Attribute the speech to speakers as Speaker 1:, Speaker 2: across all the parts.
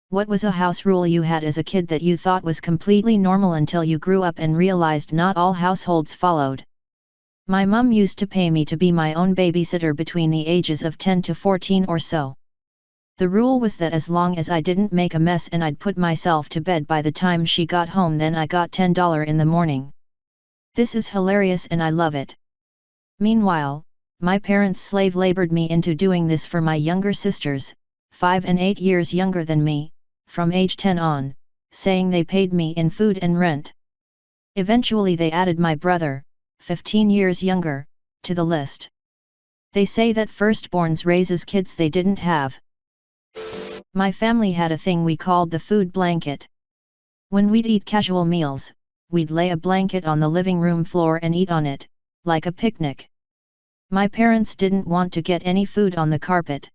Speaker 1: What was a house rule you had as a kid that you thought was completely normal until you grew up and realized not all households followed? My mum used to pay me to be my own babysitter between the ages of 10 to 14 or so. The rule was that as long as I didn't make a mess and I'd put myself to bed by the time she got home, then I got $10 in the morning. This is hilarious and I love it. Meanwhile, my parents slave labored me into doing this for my younger sisters, 5 and 8 years younger than me, from age 10 on, saying they paid me in food and rent. Eventually they added my brother, 15 years younger, to the list. They say that firstborns raises kids they didn't have. My family had a thing we called the food blanket. When we'd eat casual meals, we'd lay a blanket on the living room floor and eat on it, like a picnic. My parents didn't want to get any food on the carpet.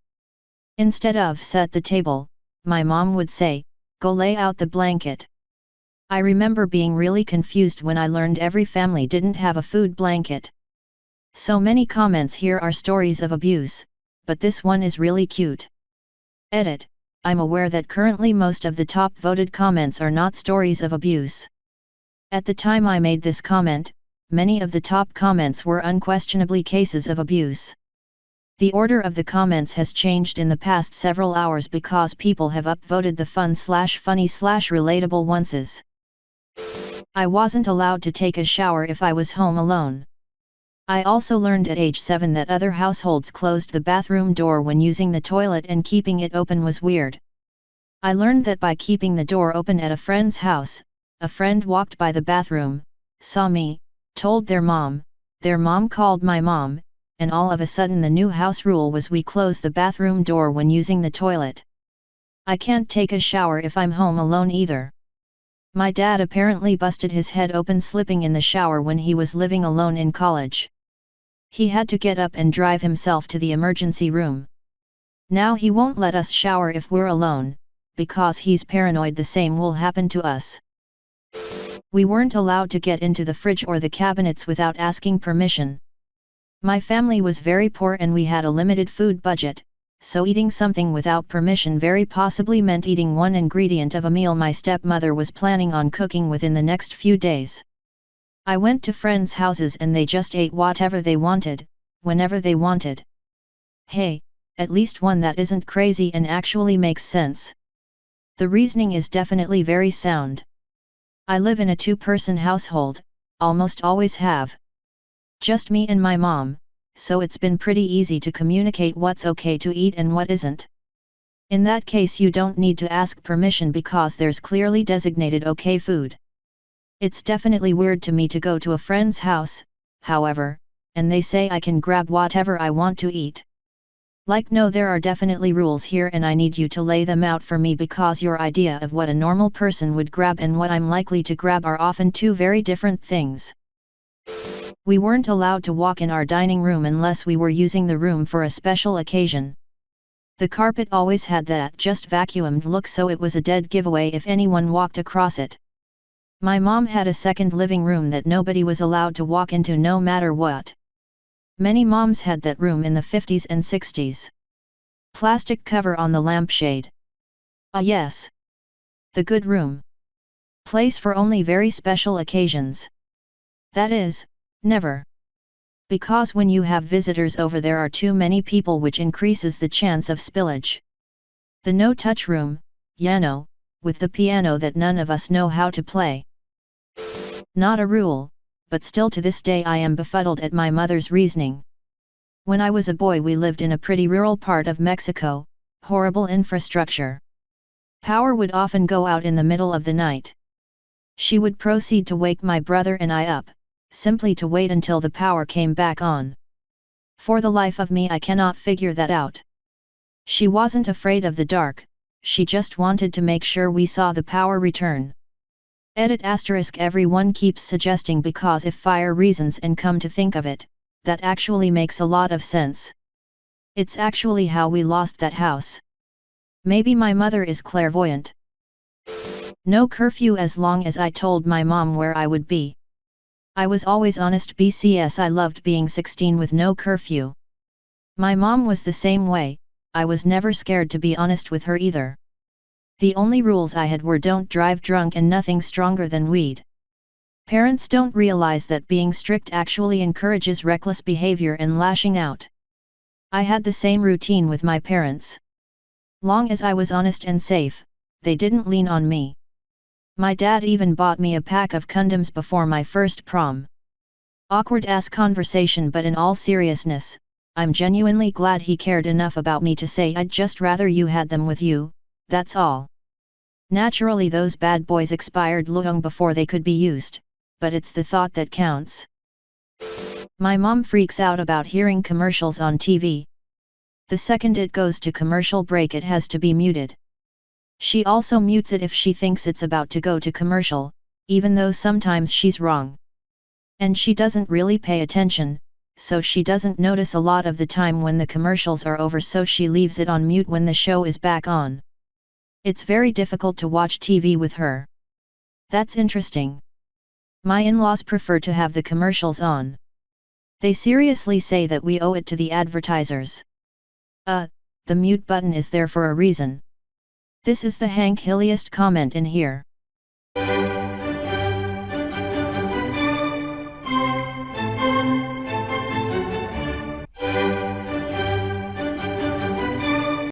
Speaker 1: Instead of set the table, my mom would say, "Go lay out the blanket." I remember being really confused when I learned every family didn't have a food blanket. So many comments here are stories of abuse, but this one is really cute. Edit: I'm aware that currently most of the top voted comments are not stories of abuse. At the time I made this comment, many of the top comments were unquestionably cases of abuse. The order of the comments has changed in the past several hours because people have upvoted the fun/funny/relatable ones. I wasn't allowed to take a shower if I was home alone. I also learned at age 7 that other households closed the bathroom door when using the toilet and keeping it open was weird. I learned that by keeping the door open at a friend's house, a friend walked by the bathroom, saw me, told their mom called my mom, and all of a sudden the new house rule was we close the bathroom door when using the toilet. I can't take a shower if I'm home alone either. My dad apparently busted his head open slipping in the shower when he was living alone in college. He had to get up and drive himself to the emergency room. Now he won't let us shower if we're alone, because he's paranoid the same will happen to us. We weren't allowed to get into the fridge or the cabinets without asking permission. My family was very poor and we had a limited food budget, so eating something without permission very possibly meant eating one ingredient of a meal my stepmother was planning on cooking within the next few days. I went to friends' houses and they just ate whatever they wanted, whenever they wanted. Hey, at least one that isn't crazy and actually makes sense. The reasoning is definitely very sound. I live in a 2-person household, almost always have. Just me and my mom, so it's been pretty easy to communicate what's okay to eat and what isn't. In that case you don't need to ask permission because there's clearly designated okay food. It's definitely weird to me to go to a friend's house, however, and they say I can grab whatever I want to eat. Like no, there are definitely rules here and I need you to lay them out for me because your idea of what a normal person would grab and what I'm likely to grab are often two very different things. We weren't allowed to walk in our dining room unless we were using the room for a special occasion. The carpet always had that just vacuumed look, so it was a dead giveaway if anyone walked across it. My mom had a second living room that nobody was allowed to walk into no matter what. Many moms had that room in the 50s and 60s. Plastic cover on the lampshade. Ah yes. The good room. Place for only very special occasions. That is, never. Because when you have visitors over there are too many people, which increases the chance of spillage. The no-touch room, piano, with the piano that none of us know how to play. Not a rule, but still to this day I am befuddled at my mother's reasoning. When I was a boy we lived in a pretty rural part of Mexico, horrible infrastructure. Power would often go out in the middle of the night. She would proceed to wake my brother and I up, simply to wait until the power came back on. For the life of me I cannot figure that out. She wasn't afraid of the dark, she just wanted to make sure we saw the power return. Edit * everyone keeps suggesting because if fire reasons and come to think of it, that actually makes a lot of sense. It's actually how we lost that house. Maybe my mother is clairvoyant. No curfew as long as I told my mom where I would be. I was always honest BCS. I loved being 16 with no curfew. My mom was the same way, I was never scared to be honest with her either. The only rules I had were don't drive drunk and nothing stronger than weed. Parents don't realize that being strict actually encourages reckless behavior and lashing out. I had the same routine with my parents. Long as I was honest and safe, they didn't lean on me. My dad even bought me a pack of condoms before my first prom. Awkward ass conversation, but in all seriousness, I'm genuinely glad he cared enough about me to say I'd just rather you had them with you, that's all. Naturally those bad boys expired long before they could be used, but it's the thought that counts. My mom freaks out about hearing commercials on TV. The second it goes to commercial break it has to be muted. She also mutes it if she thinks it's about to go to commercial, even though sometimes she's wrong. And she doesn't really pay attention, so she doesn't notice a lot of the time when the commercials are over, so she leaves it on mute when the show is back on. It's very difficult to watch TV with her. That's interesting. My in-laws prefer to have the commercials on. They seriously say that we owe it to the advertisers. The mute button is there for a reason. This is the Hank Hilliest comment in here.